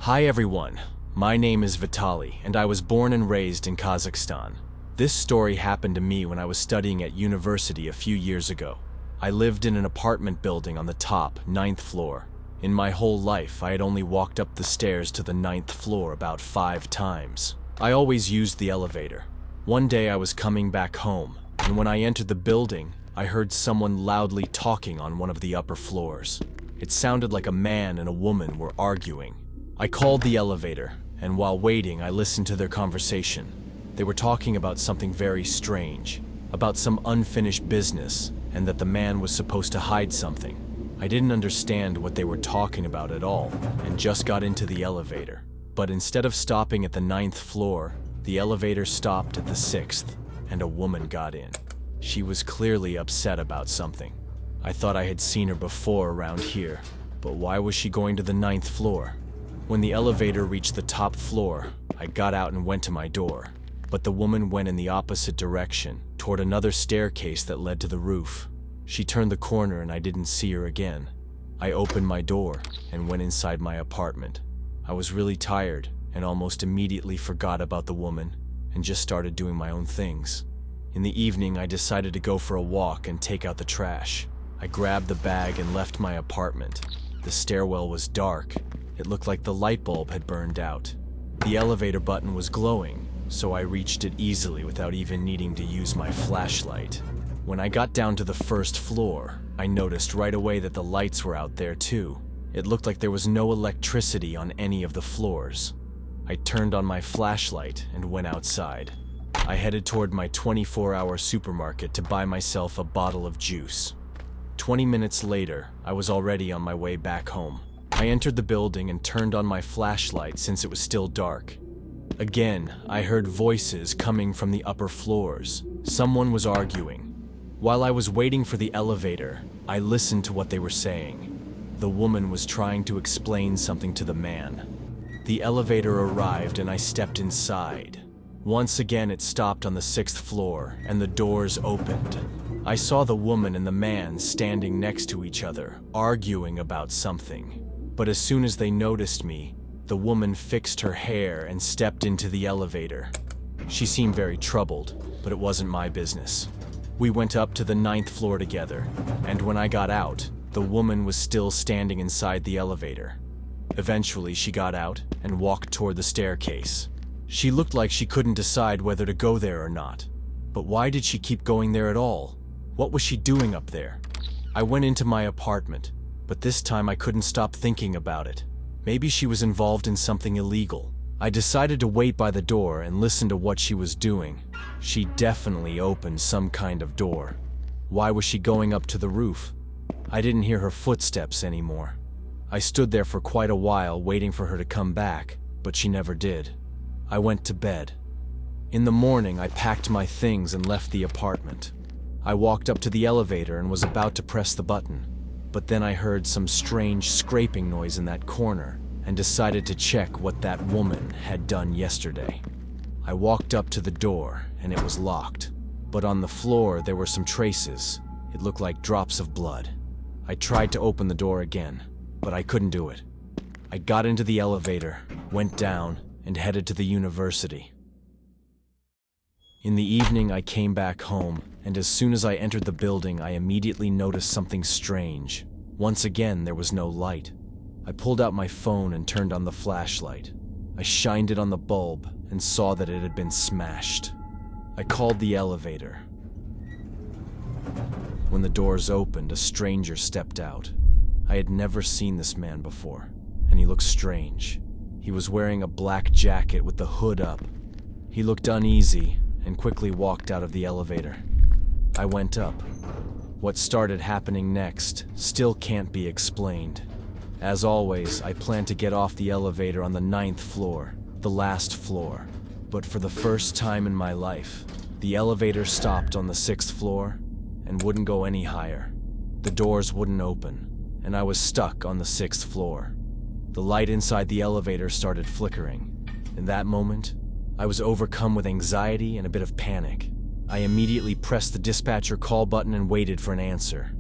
Hi everyone, my name is Vitali and I was born and raised in Kazakhstan. This story happened to me when I was studying at university a few years ago. I lived in an apartment building on the top, 9th floor. In my whole life, I had only walked up the stairs to the 9th floor about 5 times. I always used the elevator. One day I was coming back home, and when I entered the building, I heard someone loudly talking on one of the upper floors. It sounded like a man and a woman were arguing. I called the elevator, and while waiting, I listened to their conversation. They were talking about something very strange, about some unfinished business, and that the man was supposed to hide something. I didn't understand what they were talking about at all, and just got into the elevator. But instead of stopping at the 9th floor, the elevator stopped at the 6th, and a woman got in. She was clearly upset about something. I thought I had seen her before around here, but why was she going to the 9th floor? When the elevator reached the top floor, I got out and went to my door. But the woman went in the opposite direction, toward another staircase that led to the roof. She turned the corner and I didn't see her again. I opened my door and went inside my apartment. I was really tired and almost immediately forgot about the woman and just started doing my own things. In the evening, I decided to go for a walk and take out the trash. I grabbed the bag and left my apartment. The stairwell was dark. It looked like the light bulb had burned out. The elevator button was glowing, so I reached it easily without even needing to use my flashlight. When I got down to the 1st floor, I noticed right away that the lights were out there too. It looked like there was no electricity on any of the floors. I turned on my flashlight and went outside. I headed toward my 24-hour supermarket to buy myself a bottle of juice. 20 minutes later, I was already on my way back home. I entered the building and turned on my flashlight since it was still dark. Again, I heard voices coming from the upper floors. Someone was arguing. While I was waiting for the elevator, I listened to what they were saying. The woman was trying to explain something to the man. The elevator arrived and I stepped inside. Once again, it stopped on the 6th floor and the doors opened. I saw the woman and the man standing next to each other, arguing about something. But as soon as they noticed me, the woman fixed her hair and stepped into the elevator. She seemed very troubled, but it wasn't my business. We went up to the 9th floor together, and when I got out, the woman was still standing inside the elevator. Eventually, she got out and walked toward the staircase. She looked like she couldn't decide whether to go there or not. But why did she keep going there at all? What was she doing up there? I went into my apartment, but this time I couldn't stop thinking about it. Maybe she was involved in something illegal. I decided to wait by the door and listen to what she was doing. She definitely opened some kind of door. Why was she going up to the roof? I didn't hear her footsteps anymore. I stood there for quite a while waiting for her to come back, but she never did. I went to bed. In the morning, I packed my things and left the apartment. I walked up to the elevator and was about to press the button. But then I heard some strange scraping noise in that corner and decided to check what that woman had done yesterday. I walked up to the door and it was locked, but on the floor there were some traces. It looked like drops of blood. I tried to open the door again, but I couldn't do it. I got into the elevator, went down, and headed to the university. In the evening, I came back home, and as soon as I entered the building, I immediately noticed something strange. Once again, there was no light. I pulled out my phone and turned on the flashlight. I shined it on the bulb and saw that it had been smashed. I called the elevator. When the doors opened, a stranger stepped out. I had never seen this man before, and he looked strange. He was wearing a black jacket with the hood up. He looked uneasy and quickly walked out of the elevator. I went up. What started happening next still can't be explained. As always, I planned to get off the elevator on the 9th floor, the last floor. But for the first time in my life, the elevator stopped on the 6th floor and wouldn't go any higher. The doors wouldn't open, and I was stuck on the 6th floor. The light inside the elevator started flickering. In that moment, I was overcome with anxiety and a bit of panic. I immediately pressed the dispatcher call button and waited for an answer.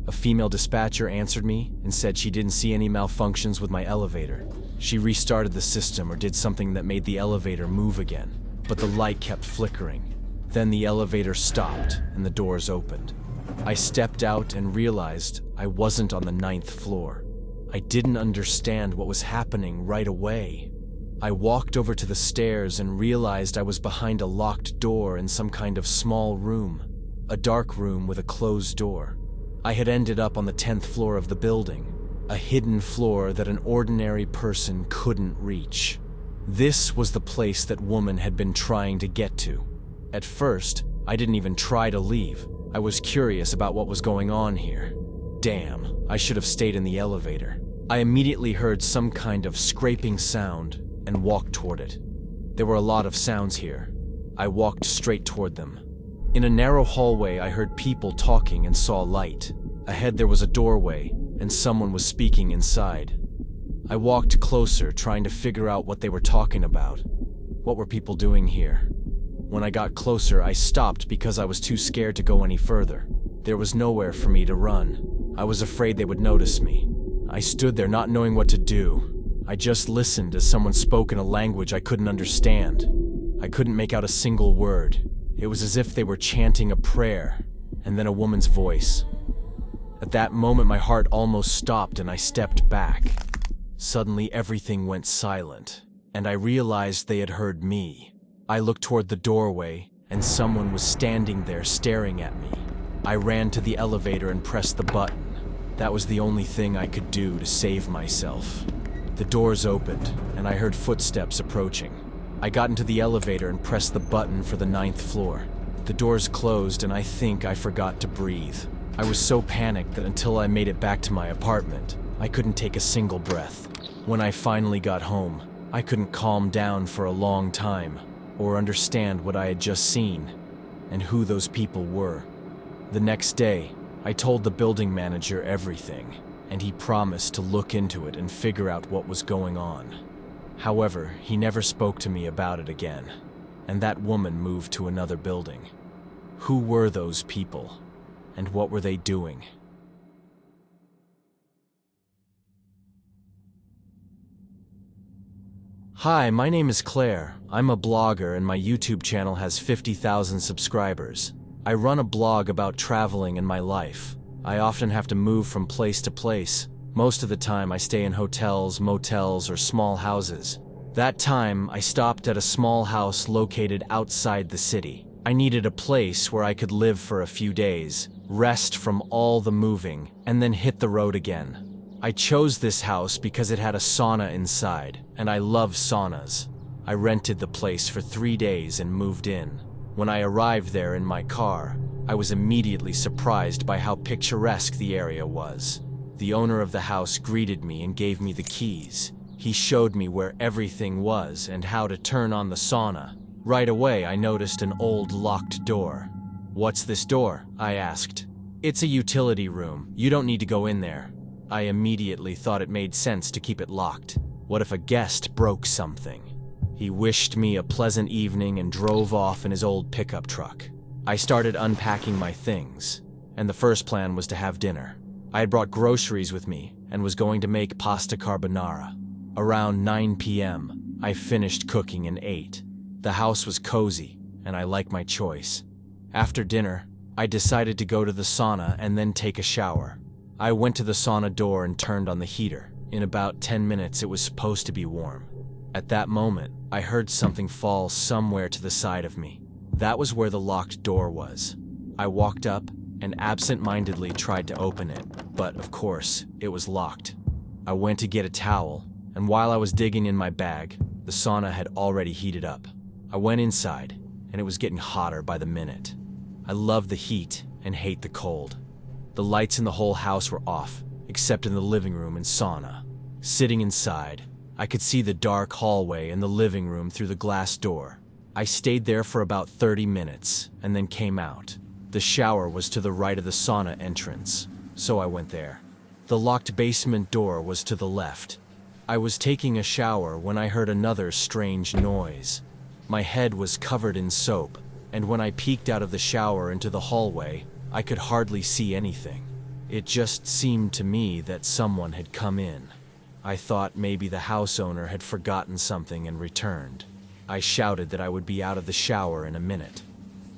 A female dispatcher answered me and said she didn't see any malfunctions with my elevator. She restarted the system or did something that made the elevator move again, but the light kept flickering. Then the elevator stopped and the doors opened. I stepped out and realized I wasn't on the 9th floor. I didn't understand what was happening right away. I walked over to the stairs and realized I was behind a locked door in some kind of small room, a dark room with a closed door. I had ended up on the 10th floor of the building, a hidden floor that an ordinary person couldn't reach. This was the place that woman had been trying to get to. At first, I didn't even try to leave. I was curious about what was going on here. Damn, I should have stayed in the elevator. I immediately heard some kind of scraping sound and walked toward it. There were a lot of sounds here. I walked straight toward them. In a narrow hallway, I heard people talking and saw light. Ahead there was a doorway, and someone was speaking inside. I walked closer, trying to figure out what they were talking about. What were people doing here? When I got closer, I stopped because I was too scared to go any further. There was nowhere for me to run. I was afraid they would notice me. I stood there not knowing what to do. I just listened as someone spoke in a language I couldn't understand. I couldn't make out a single word. It was as if they were chanting a prayer, and then a woman's voice. At that moment, my heart almost stopped and I stepped back. Suddenly, everything went silent, and I realized they had heard me. I looked toward the doorway, and someone was standing there staring at me. I ran to the elevator and pressed the button. That was the only thing I could do to save myself. The doors opened, and I heard footsteps approaching. I got into the elevator and pressed the button for the 9th floor. The doors closed, and I think I forgot to breathe. I was so panicked that until I made it back to my apartment, I couldn't take a single breath. When I finally got home, I couldn't calm down for a long time, or understand what I had just seen, and who those people were. The next day, I told the building manager everything, and he promised to look into it and figure out what was going on. However, he never spoke to me about it again, and that woman moved to another building. Who were those people, and what were they doing? Hi, my name is Claire. I'm a blogger and my YouTube channel has 50,000 subscribers. I run a blog about traveling and my life. I often have to move from place to place. Most of the time I stay in hotels, motels, or small houses. That time, I stopped at a small house located outside the city. I needed a place where I could live for a few days, rest from all the moving, and then hit the road again. I chose this house because it had a sauna inside, and I love saunas. I rented the place for 3 days and moved in. When I arrived there in my car, I was immediately surprised by how picturesque the area was. The owner of the house greeted me and gave me the keys. He showed me where everything was and how to turn on the sauna. Right away, I noticed an old locked door. "What's this door?" I asked. "It's a utility room. You don't need to go in there." I immediately thought it made sense to keep it locked. What if a guest broke something? He wished me a pleasant evening and drove off in his old pickup truck. I started unpacking my things, and the first plan was to have dinner. I had brought groceries with me and was going to make pasta carbonara. Around 9 p.m., I finished cooking and ate. The house was cozy, and I liked my choice. After dinner, I decided to go to the sauna and then take a shower. I went to the sauna door and turned on the heater. In about 10 minutes, it was supposed to be warm. At that moment, I heard something fall somewhere to the side of me. That was where the locked door was. I walked up and absent-mindedly tried to open it, but of course, it was locked. I went to get a towel, and while I was digging in my bag, the sauna had already heated up. I went inside, and it was getting hotter by the minute. I love the heat and hate the cold. The lights in the whole house were off, except in the living room and sauna. Sitting inside, I could see the dark hallway and the living room through the glass door. I stayed there for about 30 minutes and then came out. The shower was to the right of the sauna entrance, so I went there. The locked basement door was to the left. I was taking a shower when I heard another strange noise. My head was covered in soap, and when I peeked out of the shower into the hallway, I could hardly see anything. It just seemed to me that someone had come in. I thought maybe the house owner had forgotten something and returned. I shouted that I would be out of the shower in a minute.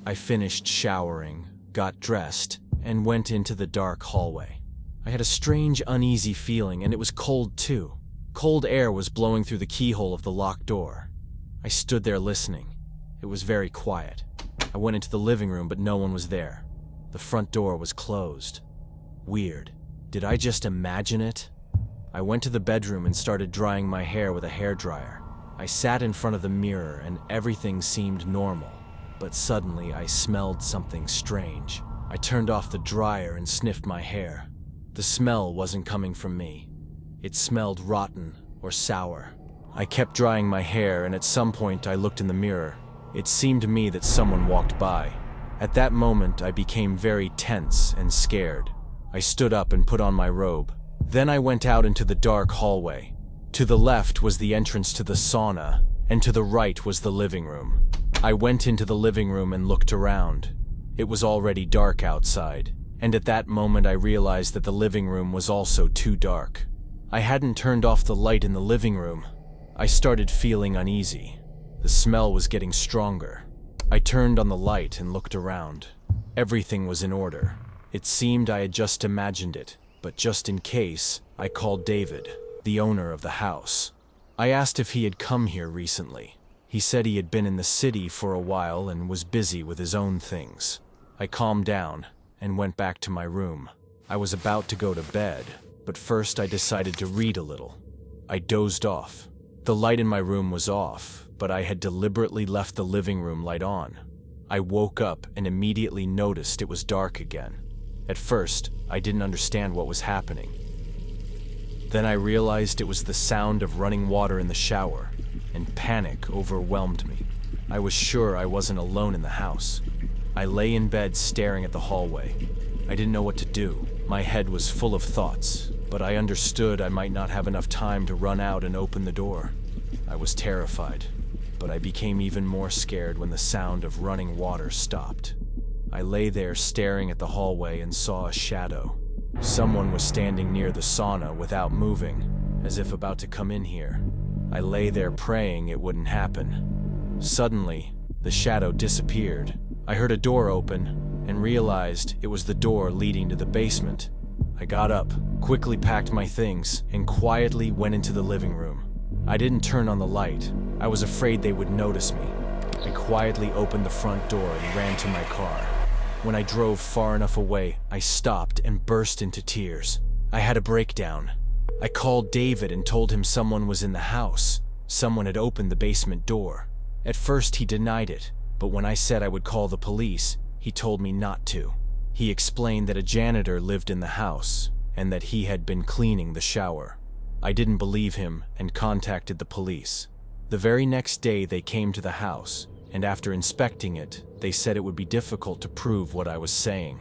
I finished showering, got dressed, and went into the dark hallway. I had a strange, uneasy feeling, and it was cold too. Cold air was blowing through the keyhole of the locked door. I stood there listening. It was very quiet. I went into the living room, but no one was there. The front door was closed. Weird. Did I just imagine it? I went to the bedroom and started drying my hair with a hairdryer. I sat in front of the mirror and everything seemed normal, but suddenly I smelled something strange. I turned off the dryer and sniffed my hair. The smell wasn't coming from me. It smelled rotten or sour. I kept drying my hair, and at some point I looked in the mirror. It seemed to me that someone walked by. At that moment I became very tense and scared. I stood up and put on my robe. Then I went out into the dark hallway. To the left was the entrance to the sauna, and to the right was the living room. I went into the living room and looked around. It was already dark outside, and at that moment I realized that the living room was also too dark. I hadn't turned off the light in the living room. I started feeling uneasy. The smell was getting stronger. I turned on the light and looked around. Everything was in order. It seemed I had just imagined it, but just in case, I called David, the owner of the house. I asked if he had come here recently. He said he had been in the city for a while and was busy with his own things. I calmed down and went back to my room. I was about to go to bed, but first I decided to read a little. I dozed off. The light in my room was off, but I had deliberately left the living room light on. I woke up and immediately noticed it was dark again. At first, I didn't understand what was happening. Then I realized it was the sound of running water in the shower, and panic overwhelmed me. I was sure I wasn't alone in the house. I lay in bed staring at the hallway. I didn't know what to do. My head was full of thoughts, but I understood I might not have enough time to run out and open the door. I was terrified, but I became even more scared when the sound of running water stopped. I lay there staring at the hallway and saw a shadow. Someone was standing near the sauna without moving, as if about to come in here. I lay there praying it wouldn't happen. Suddenly, the shadow disappeared. I heard a door open and realized it was the door leading to the basement. I got up, quickly packed my things, and quietly went into the living room. I didn't turn on the light. I was afraid they would notice me. I quietly opened the front door and ran to my car. When I drove far enough away, I stopped and burst into tears. I had a breakdown. I called David and told him someone was in the house. Someone had opened the basement door. At first he denied it, but when I said I would call the police, he told me not to. He explained that a janitor lived in the house and that he had been cleaning the shower. I didn't believe him and contacted the police. The very next day they came to the house, and after inspecting it, they said it would be difficult to prove what I was saying.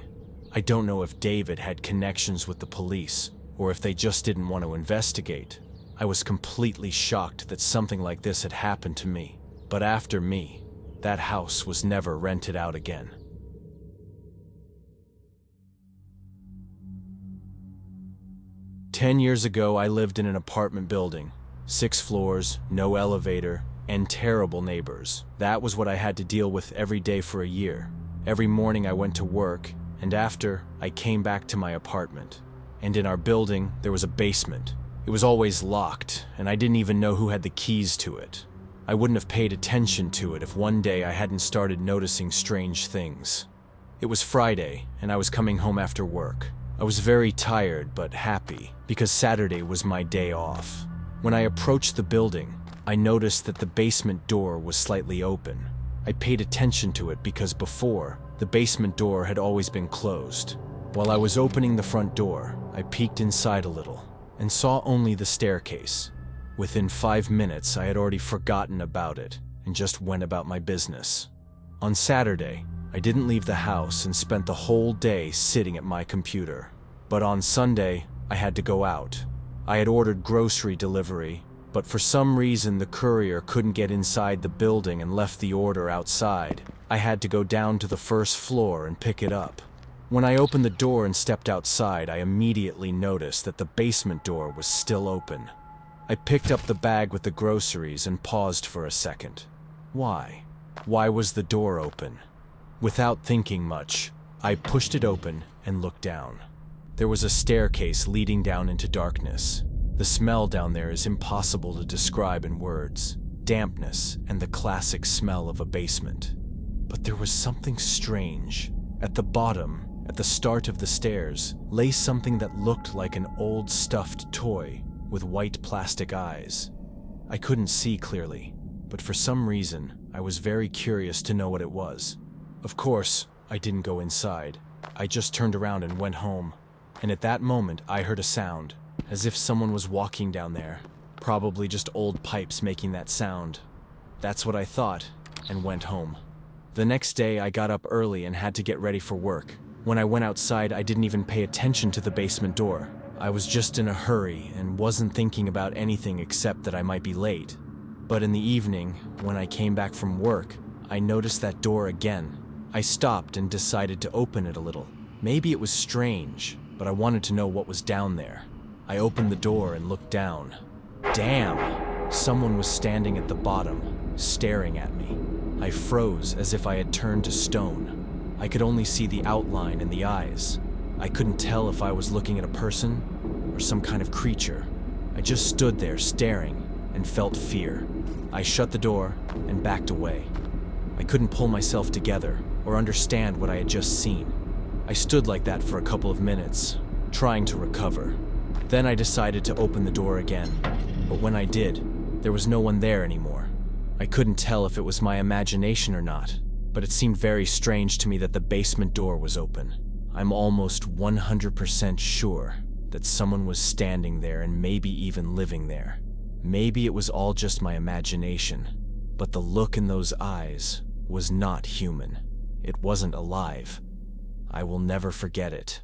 I don't know if David had connections with the police, or if they just didn't want to investigate. I was completely shocked that something like this had happened to me. But after me, that house was never rented out again. "10 years ago, I lived in an apartment building. 6 floors, no elevator, and terrible neighbors. That was what I had to deal with every day for a year. Every morning I went to work, and after, I came back to my apartment. And in our building, there was a basement. It was always locked, and I didn't even know who had the keys to it. I wouldn't have paid attention to it if one day I hadn't started noticing strange things. It was Friday, and I was coming home after work. I was very tired but happy, because Saturday was my day off. When I approached the building, I noticed that the basement door was slightly open. I paid attention to it because before, the basement door had always been closed. While I was opening the front door, I peeked inside a little and saw only the staircase. Within 5 minutes, I had already forgotten about it and just went about my business. On Saturday, I didn't leave the house and spent the whole day sitting at my computer. But on Sunday, I had to go out. I had ordered grocery delivery, but for some reason the courier couldn't get inside the building and left the order outside. I had to go down to the first floor and pick it up. When I opened the door and stepped outside, I immediately noticed that the basement door was still open. I picked up the bag with the groceries and paused for a second. Why? Why was the door open? Without thinking much, I pushed it open and looked down. There was a staircase leading down into darkness. The smell down there is impossible to describe in words. Dampness and the classic smell of a basement. But there was something strange. At the bottom, at the start of the stairs, lay something that looked like an old stuffed toy with white plastic eyes. I couldn't see clearly, but for some reason, I was very curious to know what it was. Of course, I didn't go inside. I just turned around and went home. And at that moment, I heard a sound, as if someone was walking down there. Probably just old pipes making that sound. That's what I thought, and went home. The next day, I got up early and had to get ready for work. When I went outside, I didn't even pay attention to the basement door. I was just in a hurry and wasn't thinking about anything except that I might be late. But in the evening, when I came back from work, I noticed that door again. I stopped and decided to open it a little. Maybe it was strange, but I wanted to know what was down there. I opened the door and looked down. Damn! Someone was standing at the bottom, staring at me. I froze as if I had turned to stone. I could only see the outline and the eyes. I couldn't tell if I was looking at a person or some kind of creature. I just stood there staring and felt fear. I shut the door and backed away. I couldn't pull myself together or understand what I had just seen. I stood like that for a couple of minutes, trying to recover. Then I decided to open the door again, but when I did, there was no one there anymore. I couldn't tell if it was my imagination or not, but it seemed very strange to me that the basement door was open. I'm almost 100% sure that someone was standing there and maybe even living there. Maybe it was all just my imagination, but the look in those eyes was not human. It wasn't alive. I will never forget it.